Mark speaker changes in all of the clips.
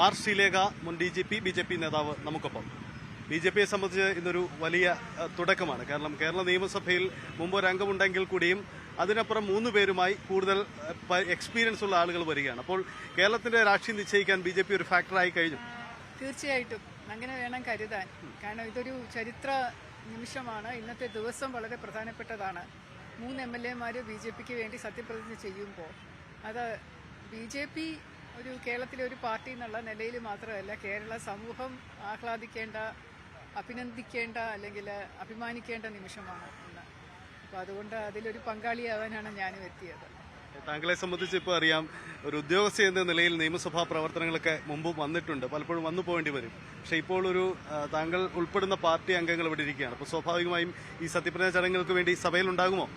Speaker 1: R Sreelekha മുൻ DGP BJP നേതാവ് നമുക്കൊപ്പം. BJPയെ സംബന്ധിച്ച് ഇന്നൊരു വലിയ തുടക്കമാണ്. കാരണം കേരള നിയമസഭയിൽ മുമ്പ് ഒരു അംഗമുണ്ടെങ്കിൽ കൂടിയും അതിനപ്പുറം 3 പേരുമായി കൂടുതൽ എക്സ്പീരിയൻസ് ഉള്ള ആളുകൾ വരികയാണ്. അപ്പോൾ കേരളത്തിന്റെ രാഷ്ട്രീയം നിശ്ചയിക്കാൻ BJP ഒരു ഫാക്ടറായി കഴിഞ്ഞു.
Speaker 2: തീർച്ചയായിട്ടും അങ്ങനെ വേണം കരുതാൻ. കാരണം ഇതൊരു ചരിത്ര നിമിഷമാണ്. ഇന്നത്തെ ദിവസം വളരെ പ്രധാനപ്പെട്ടതാണ്. 3 MLA-മാർ BJPക്ക് വേണ്ടി സത്യപ്രതിജ്ഞ ചെയ്യുമ്പോൾ അത് BJP ഒരു കേരളത്തിലെ ഒരു പാർട്ടി എന്നുള്ള നിലയിൽ മാത്രമല്ല, കേരള സമൂഹം ആഹ്ലാദിക്കേണ്ട, അഭിനന്ദിക്കേണ്ട അല്ലെങ്കിൽ അഭിമാനിക്കേണ്ട നിമിഷമാണ് ഇന്ന്. അപ്പോൾ അതുകൊണ്ട് അതിലൊരു പങ്കാളിയാവാനാണ് ഞാനും എത്തിയത്.
Speaker 1: താങ്കളെ സംബന്ധിച്ച് ഇപ്പോൾ അറിയാം, ഒരു ഉദ്യോഗസ്ഥ എന്ന നിലയിൽ നിയമസഭാ പ്രവർത്തനങ്ങളൊക്കെ മുമ്പ് വന്നിട്ടുണ്ട്, പലപ്പോഴും വന്നു പോകേണ്ടി വരും. പക്ഷേ ഇപ്പോൾ ഒരു താങ്കൾ ഉൾപ്പെടുന്ന പാർട്ടി അംഗങ്ങൾ ഇവിടെ ഇരിക്കുകയാണ്. അപ്പോൾ സ്വാഭാവികമായും ഈ സത്യപ്രതിജ്ഞ ചടങ്ങുകൾക്ക് വേണ്ടി സഭയിൽ ഉണ്ടാകുമോ?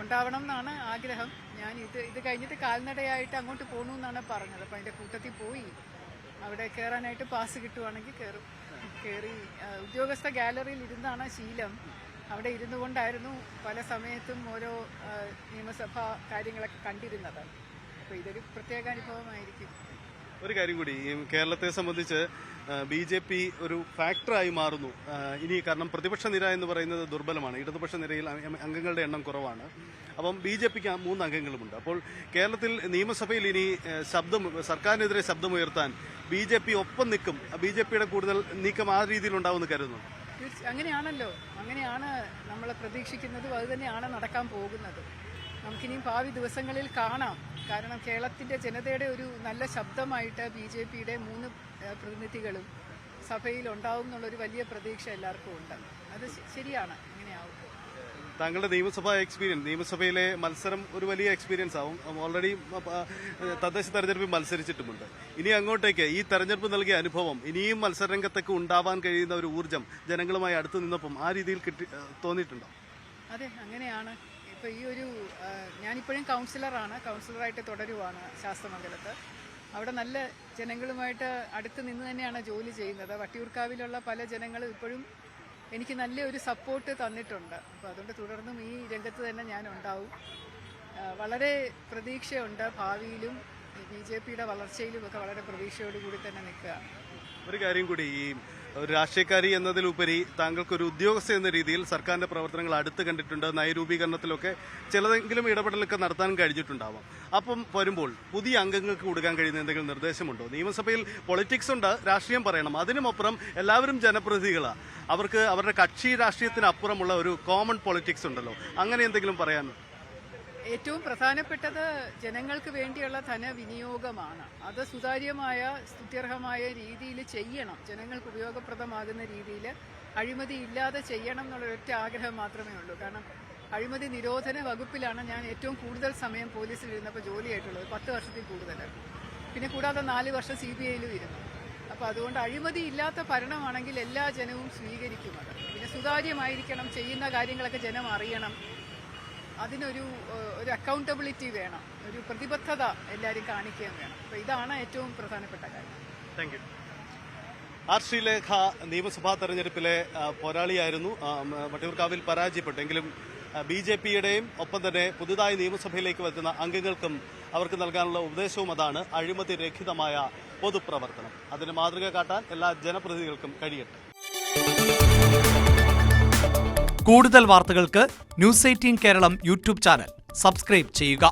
Speaker 2: ഉണ്ടാവണം എന്നാണ് ആഗ്രഹം. ഞാൻ ഇത് കഴിഞ്ഞിട്ട് കാൽനടയായിട്ട് അങ്ങോട്ട് പോകണു എന്നാണ് പറഞ്ഞത്. അപ്പം അതിൻ്റെ കൂട്ടത്തിൽ പോയി അവിടെ കയറാനായിട്ട് പാസ് കിട്ടുവാണെങ്കിൽ കയറി ഉദ്യോഗസ്ഥ ഗാലറിയിൽ ഇരുന്നാണ് ശീലം. അവിടെ ഇരുന്നു കൊണ്ടായിരുന്നു പല സമയത്തും ഓരോ നിയമസഭാ കാര്യങ്ങളൊക്കെ കണ്ടിരുന്നത്. അപ്പോൾ ഇതൊരു പ്രത്യേക അനുഭവമായിരിക്കും.
Speaker 1: ഒരു കാര്യം കൂടി, ഈ കേരളത്തെ സംബന്ധിച്ച് BJP ഒരു ഫാക്ടറായി മാറുന്നു ഇനി. കാരണം പ്രതിപക്ഷ നിര എന്ന് പറയുന്നത് ദുർബലമാണ്. ഇടതുപക്ഷ നിരയിൽ അംഗങ്ങളുടെ എണ്ണം കുറവാണ്. അപ്പം BJPക്ക് 3 അംഗങ്ങളുമുണ്ട്. അപ്പോൾ കേരളത്തിൽ നിയമസഭയിൽ ഇനി സർക്കാരിനെതിരെ ശബ്ദമുയർത്താൻ BJP ഒപ്പം നിൽക്കും. BJPയുടെ കൂടുതൽ നീക്കം ആ രീതിയിൽ ഉണ്ടാവുമെന്ന് കരുതുന്നു.
Speaker 2: അങ്ങനെയാണല്ലോ, അങ്ങനെയാണ് നമ്മൾ പ്രതീക്ഷിക്കുന്നതും അത് തന്നെയാണ് നടക്കാൻ പോകുന്നത്. നമുക്കിനിയും ഭാവി ദിവസങ്ങളിൽ കാണാം. കാരണം കേരളത്തിൻ്റെ ജനതയുടെ ഒരു നല്ല ശബ്ദമായിട്ട് BJPയുടെ 3 പ്രതിനിധികളും സഭയിൽ ഉണ്ടാവും എന്നുള്ളൊരു വലിയ പ്രതീക്ഷ എല്ലാവർക്കും ഉണ്ട്. അത് ശരിയാണ്, അങ്ങനെയാവും.
Speaker 1: താങ്കളുടെ നിയമസഭാ എക്സ്പീരിയൻസ്, നിയമസഭയിലെ മത്സരം ഒരു വലിയ എക്സ്പീരിയൻസ് ആവും. ഓൾറെഡി തദ്ദേശ തെരഞ്ഞെടുപ്പിൽ മത്സരിച്ചിട്ടുമുണ്ട്. ഇനി അങ്ങോട്ടേക്ക് ഈ തെരഞ്ഞെടുപ്പ് നൽകിയ അനുഭവം ഇനിയും മത്സരരംഗത്തേക്ക് ഉണ്ടാവാൻ കഴിയുന്ന ഒരു ഊർജ്ജം ജനങ്ങളുമായി അടുത്ത് നിന്നപ്പം ആ രീതിയിൽ തോന്നിയിട്ടുണ്ടോ?
Speaker 2: അതെ, അങ്ങനെയാണ്. ഇപ്പോൾ ഈ ഒരു ഞാനിപ്പോഴും കൗൺസിലറായിട്ട് തുടരുവാണ് ശാസ്തമംഗലത്ത്. അവിടെ നല്ല ജനങ്ങളുമായിട്ട് അടുത്ത് നിന്ന് തന്നെയാണ് ജോലി ചെയ്യുന്നത്. വട്ടിയൂർക്കാവിലുള്ള പല ജനങ്ങളും ഇപ്പോഴും എനിക്ക് നല്ല ഒരു സപ്പോർട്ട് തന്നിട്ടുണ്ട്. അപ്പോൾ അതുകൊണ്ട് തുടർന്നും ഈ രംഗത്ത് തന്നെ ഞാൻ ഉണ്ടാവും. വളരെ പ്രതീക്ഷയുണ്ട്. ഭാവിയിലും BJPയുടെ വളർച്ചയിലും ഒക്കെ വളരെ പ്രതീക്ഷയോടുകൂടി തന്നെ നിൽക്കുകയാണ്.
Speaker 1: ഒരു കാര്യം കൂടി, ഈ ഒരു രാഷ്ട്രീയക്കാരി എന്നതിലുപരി താങ്കൾക്കൊരു ഉദ്യോഗസ്ഥ എന്ന രീതിയിൽ സർക്കാരിന്റെ പ്രവർത്തനങ്ങൾ അടുത്ത് കണ്ടിട്ടുണ്ട്. നയരൂപീകരണത്തിലൊക്കെ ചിലതെങ്കിലും ഇടപെടലൊക്കെ നടത്താൻ കഴിഞ്ഞിട്ടുണ്ടാവാം. അപ്പം വരുമ്പോൾ പുതിയ അംഗങ്ങൾക്ക് കൊടുക്കാൻ കഴിയുന്ന എന്തെങ്കിലും നിർദ്ദേശമുണ്ടോ? നിയമസഭയിൽ പൊളിറ്റിക്സ് ഉണ്ട്, രാഷ്ട്രീയം പറയണം. അതിനുമപ്പുറം എല്ലാവരും ജനപ്രതിനിധികളാണ്. അവർക്ക് അവരുടെ കക്ഷി രാഷ്ട്രീയത്തിനപ്പുറമുള്ള ഒരു കോമൺ പൊളിറ്റിക്സ് ഉണ്ടല്ലോ, അങ്ങനെ എന്തെങ്കിലും പറയാനോ?
Speaker 2: ഏറ്റവും പ്രധാനപ്പെട്ടത് ജനങ്ങൾക്ക് വേണ്ടിയുള്ള ധനവിനിയോഗമാണ്. അത് സുതാര്യമായ, സ്തുത്യർഹമായ രീതിയിൽ ചെയ്യണം. ജനങ്ങൾക്ക് ഉപയോഗപ്രദമാകുന്ന രീതിയിൽ അഴിമതി ഇല്ലാതെ ചെയ്യണം എന്നുള്ളൊരൊറ്റ ആഗ്രഹം മാത്രമേ ഉള്ളൂ. കാരണം അഴിമതി നിരോധന വകുപ്പിലാണ് ഞാൻ ഏറ്റവും കൂടുതൽ സമയം പോലീസിൽ ഇരുന്നപ്പോൾ ജോലിയായിട്ടുള്ളത്, 10 വർഷത്തിൽ കൂടുതൽ. പിന്നെ കൂടാതെ 4 വർഷം CBIയിലും ഇരുന്നു. അപ്പോൾ അതുകൊണ്ട് അഴിമതി ഇല്ലാത്ത ഭരണമാണെങ്കിൽ എല്ലാ ജനവും സ്വീകരിക്കും. അത് പിന്നെ സുതാര്യമായിരിക്കണം, ചെയ്യുന്ന കാര്യങ്ങളൊക്കെ ജനം അറിയണം. അതിനൊരു അക്കൗണ്ടബിലിറ്റി വേണം, ഒരു പ്രതിബദ്ധത എല്ലാവരും കാണിക്കുകയും വേണം. അപ്പോൾ ഇതാണ് ഏറ്റവും പ്രധാനപ്പെട്ട കാര്യം.
Speaker 1: Thank you. ആർ ശ്രീലേഖ നിയമസഭാ തെരഞ്ഞെടുപ്പിലെ പോരാളിയായിരുന്നു. വട്ടിയൂർക്കാവിൽ പരാജയപ്പെട്ടെങ്കിലും BJPയുടെയും ഒപ്പം തന്നെ പുതുതായി നിയമസഭയിലേക്ക് വരുന്ന അംഗങ്ങൾക്കും അവർക്ക് നൽകാനുള്ള ഉപദേശവും അതാണ്: അഴിമതി രഹിതമായ പൊതുപ്രവർത്തനം. അതിന് മാതൃക കാട്ടാൻ എല്ലാ ജനപ്രതിനിധികൾക്കും കഴിയട്ടെ.
Speaker 3: കൂടുതൽ വാർത്തകൾക്ക് News 18 Keralam YouTube channel subscribe ചെയ്യുക.